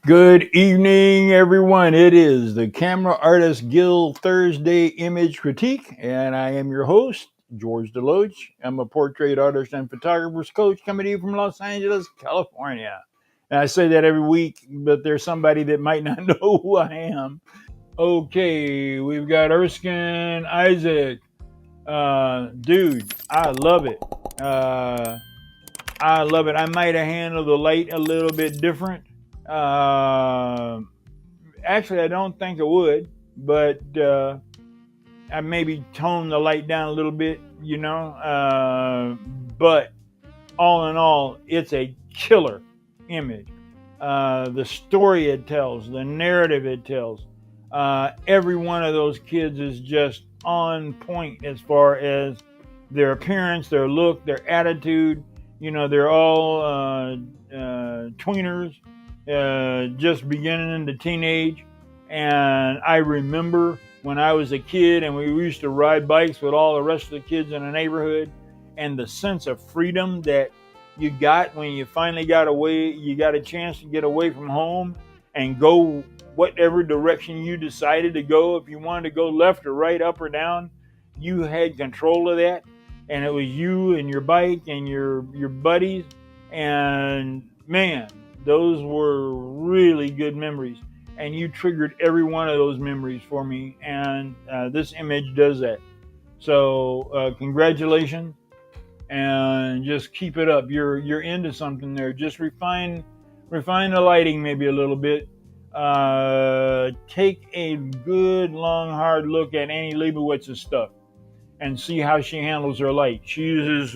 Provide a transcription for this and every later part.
Good evening, everyone. It is the Camera Artist Guild Thursday Image Critique, and I am your host, George DeLoache. I'm a portrait artist and photographer's coach coming to you from Los Angeles, California. And I say that every week, but there's somebody that might not know who I am. Okay, we've got Erskine Isaac. Dude, I love it. I love it. I might have handled the light a little bit different. Actually, I don't think I would, but I maybe tone the light down a little bit, but all in all, it's a killer image. The story it tells, the narrative it tells, every one of those kids is just on point as far as their appearance, their look, their attitude. They're all tweeners, just beginning into teenage. And I remember when I was a kid and we used to ride bikes with all the rest of the kids in the neighborhood, and the sense of freedom that you got when you finally got away, you got a chance to get away from home and go whatever direction you decided to go. If you wanted to go left or right, up or down, you had control of that. And it was you and your bike and your buddies. And man, those were really good memories. And you triggered every one of those memories for me. And this image does that. So congratulations, and just keep it up. You're into something there. Just refine the lighting maybe a little bit. Take a good, long, hard look at Annie Leibowitz's stuff and see how she handles her light. She uses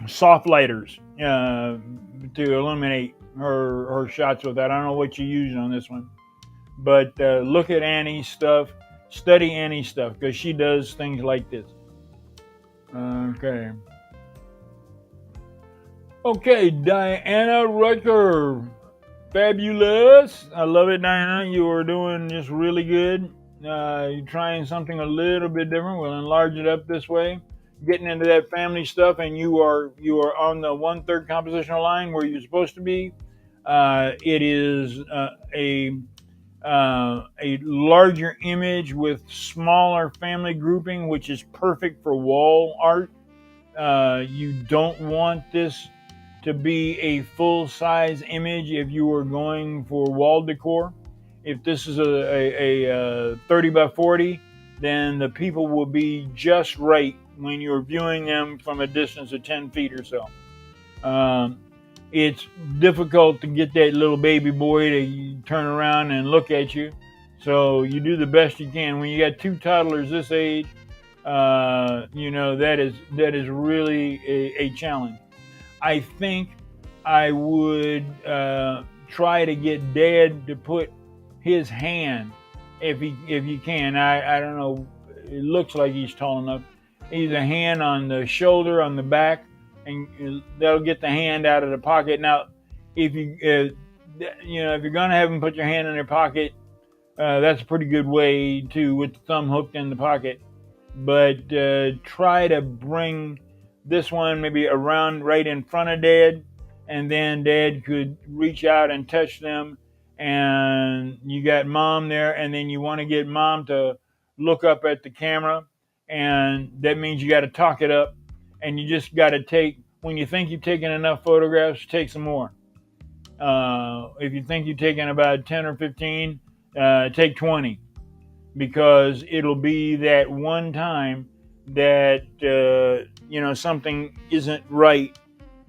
soft lighters to illuminate her shots with that. I don't know what you use on this one, but look at Annie's stuff, study Annie's stuff, because she does things like this. Okay, Diana Rucker, fabulous. I love it, Diana. You are doing just really good. You're trying something a little bit different. We'll enlarge it up this way. Getting into that family stuff, and you are on the 1/3 compositional line where you're supposed to be. It is a larger image with smaller family grouping, which is perfect for wall art. You don't want this to be a full-size image if you were going for wall decor. If this is a 30 by 40, then the people will be just right when you're viewing them from a distance of 10 feet or so. It's difficult to get that little baby boy to turn around and look at you. So you do the best you can. When you got two toddlers this age, that is really a challenge. I think I would try to get Dad to put his hand, if you can. I don't know. It looks like he's tall enough. Either hand on the shoulder, on the back, and that'll get the hand out of the pocket. Now, if you're gonna have him put your hand in their pocket, that's a pretty good way to, with the thumb hooked in the pocket. But try to bring this one maybe around right in front of Dad, and then Dad could reach out and touch them. And you got Mom there, and then you want to get Mom to look up at the camera, and that means you got to talk it up, and you just got to take, when you think you've taken enough photographs, take some more. If you think you've taken about 10 or 15, take 20, because it'll be that one time that something isn't right,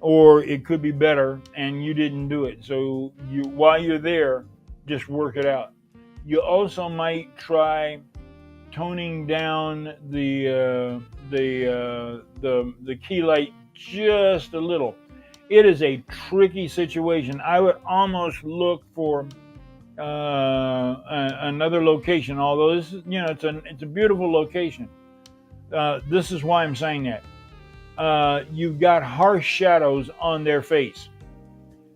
or it could be better, and you didn't do it. So while you're there, just work it out. You also might try toning down the key light just a little. It is a tricky situation. I would almost look for another location. Although this is, it's a beautiful location. This is why I'm saying that. You've got harsh shadows on their face.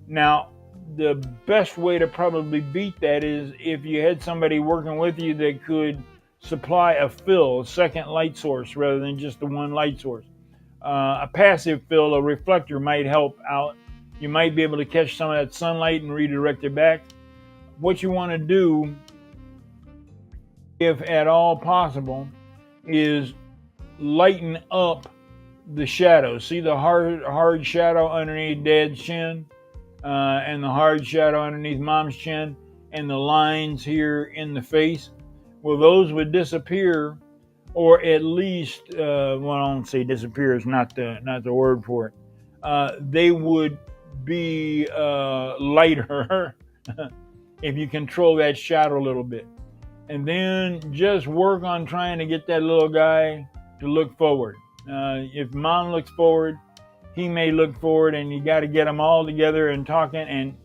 Now, the best way to probably beat that is if you had somebody working with you that could supply a second light source rather than just the one light source. A passive fill, a reflector, might help out. You might be able to catch some of that sunlight and redirect it back. What you want to do, if at all possible, is lighten up the shadow. See the hard shadow underneath Dad's chin, and the hard shadow underneath Mom's chin, and the lines here in the face. Well, those would disappear, or at least, well, I don't say disappear is not the word for it. They would be lighter if you control that shadow a little bit. And then just work on trying to get that little guy to look forward. If Mom looks forward, he may look forward, and you got to get them all together and talking. And,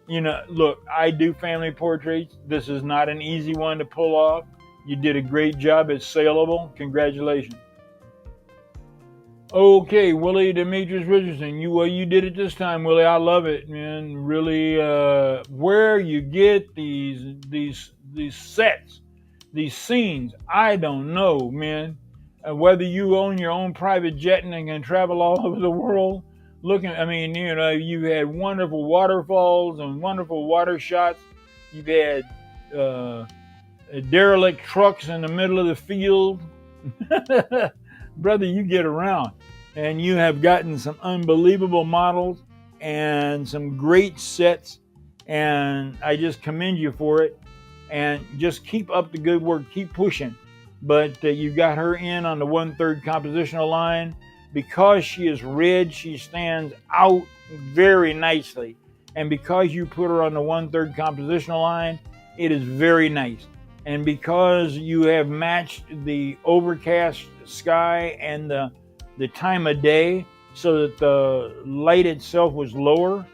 you know, look, I do family portraits. This is not an easy one to pull off. You did a great job. It's saleable. Congratulations. Okay, Willie Demetrius Richardson, you did it this time, Willie. I love it, man. Really, where you get these sets, these scenes, I don't know, man. Whether you own your own private jet and can travel all over the world, looking. I mean, you know, you've had wonderful waterfalls and wonderful water shots. You've had derelict trucks in the middle of the field. Brother, you get around, and you have gotten some unbelievable models and some great sets, and I just commend you for it. And just keep up the good work, keep pushing. But you've got her in on the 1/3 compositional line. Because she is red, she stands out very nicely. And because you put her on the 1/3 compositional line, it is very nice. And because you have matched the overcast sky and the time of day so that the light itself was lower,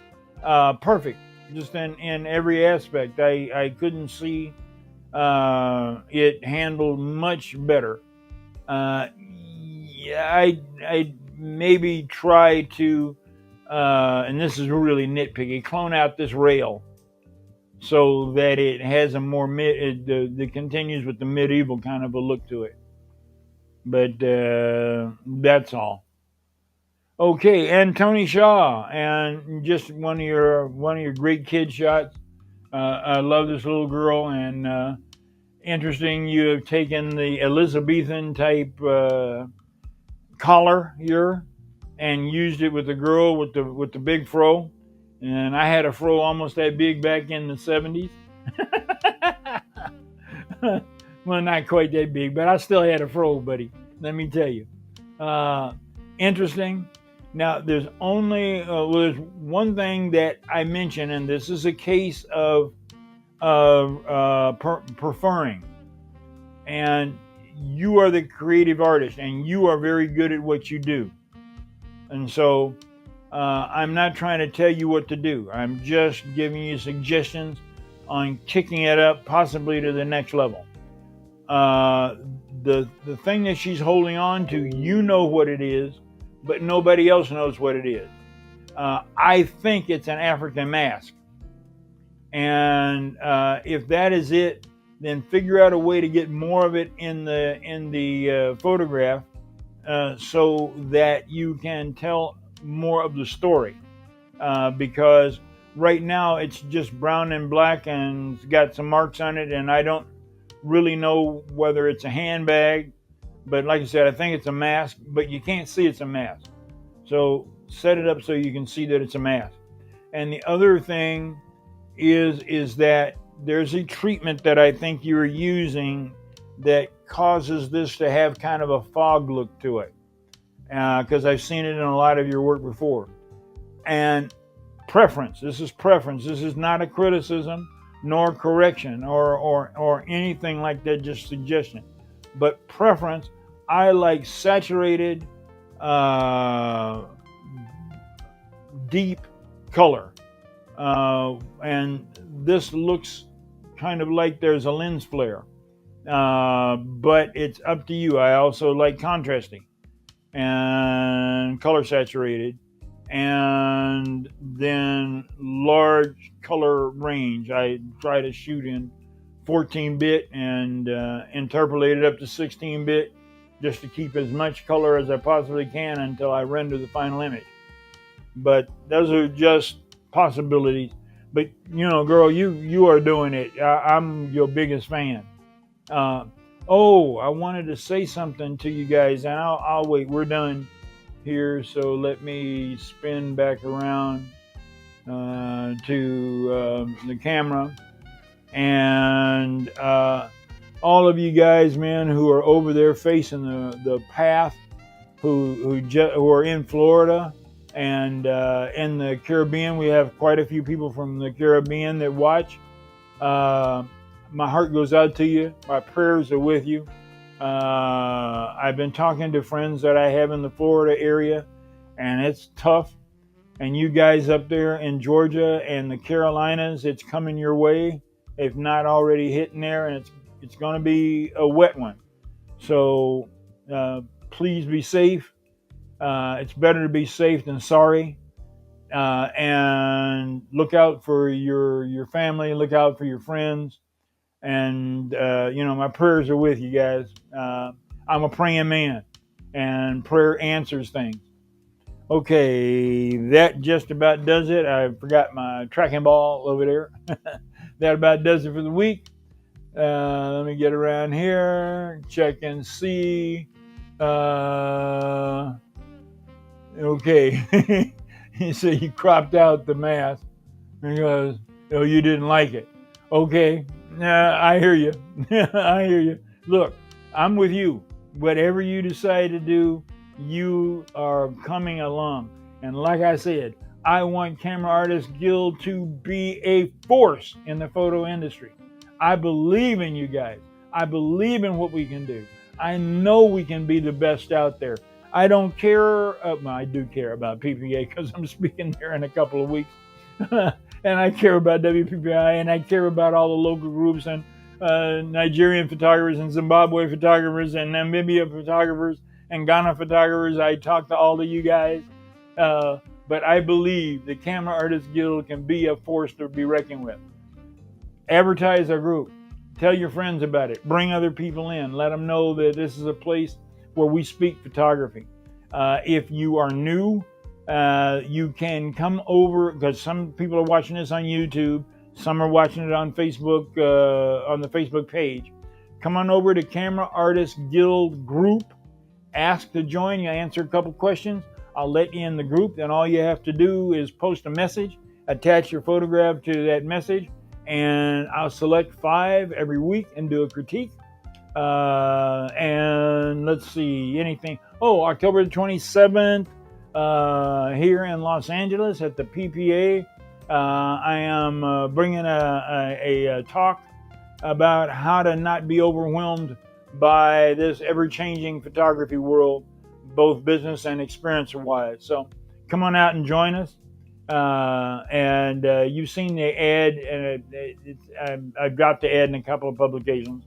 perfect. Just in every aspect. I couldn't see it handled much better. I maybe try to, and this is really nitpicky, clone out this rail so that it has a more that continues with the medieval kind of a look to it. But that's all. Okay, and Tony Shaw, and just one of your great kid shots. I love this little girl, and interesting. You have taken the Elizabethan type collar here and used it with the girl with the big fro. And I had a fro almost that big back in the 70s. Well, not quite that big, but I still had a fro, buddy. Let me tell you. Interesting. Now, there's only there's one thing that I mentioned, and this is a case of preferring. And you are the creative artist, and you are very good at what you do. And so I'm not trying to tell you what to do. I'm just giving you suggestions on kicking it up possibly to the next level. The thing that she's holding on to, you know what it is, but nobody else knows what it is. I think it's an African mask. And if that is it, then figure out a way to get more of it in the photograph so that you can tell more of the story. Because right now it's just brown and black and it's got some marks on it, and I don't really know whether it's a handbag, but like I said, I think it's a mask, but you can't see it's a mask. So set it up so you can see that it's a mask. And the other thing is that there's a treatment that I think you're using that causes this to have kind of a fog look to it, because I've seen it in a lot of your work before. And preference. This is preference. This is not a criticism nor correction or anything like that, just suggestion. But preference, I like saturated, deep color. And this looks kind of like there's a lens flare. But it's up to you. I also like contrasting and color saturated, and then large color range. I try to shoot in 14-bit and interpolate it up to 16-bit just to keep as much color as I possibly can until I render the final image. but those are just possibilities. But girl, you are doing it. I'm your biggest fan. Uh, oh, I wanted to say something to you guys, and I'll wait. We're done here, so let me spin back around to the camera, and all of you guys, man, who are over there facing the path, who are in Florida and in the Caribbean. We have quite a few people from the Caribbean that watch. My heart goes out to you. My prayers are with you. I've been talking to friends that I have in the Florida area, and it's tough. And you guys up there in Georgia and the Carolinas, it's coming your way, if not already hitting there, and it's going to be a wet one. So please be safe. It's better to be safe than sorry. And look out for your family. Look out for your friends. And my prayers are with you guys. I'm a praying man, and prayer answers things. Okay, that just about does it. I forgot my tracking ball over there. That about does it for the week. Let me get around here, check and see. Okay, he said he cropped out the mask because you didn't like it. Okay, I hear you. I hear you. Look, I'm with you. Whatever you decide to do, you are coming along. And like I said, I want Camera Artists Guild to be a force in the photo industry. I believe in you guys. I believe in what we can do. I know we can be the best out there. I don't care. Well, I do care about PPA because I'm speaking there in a couple of weeks. And I care about WPPI, and I care about all the local groups and Nigerian photographers and Zimbabwe photographers and Namibia photographers and Ghana photographers. I talk to all of you guys. But I believe the Camera Artists Guild can be a force to be reckoned with. Advertise our group. Tell your friends about it. Bring other people in. Let them know that this is a place where we speak photography. If you are new, you can come over, because some people are watching this on YouTube. Some are watching it on Facebook, on the Facebook page. Come on over to Camera Artists Guild group. Ask to join. You answer a couple questions. I'll let you in the group. Then all you have to do is post a message, attach your photograph to that message, and I'll select 5 every week and do a critique. And let's see, anything. Oh, October the 27th, here in Los Angeles at the PPA, I am bringing a talk about how to not be overwhelmed by this ever-changing photography world, both business and experience-wise. So come on out and join us. And you've seen the ad, and I've got the ad in a couple of publications.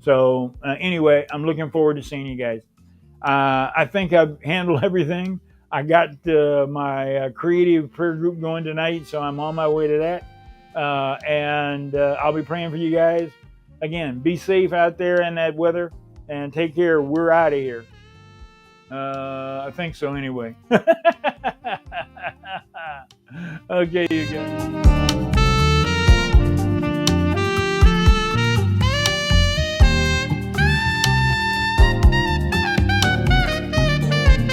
So anyway, I'm looking forward to seeing you guys. I think I've handled everything. I got my creative prayer group going tonight, so I'm on my way to that. And I'll be praying for you guys. Again, be safe out there in that weather, and take care. We're out of here. I think so anyway. Okay, you guys.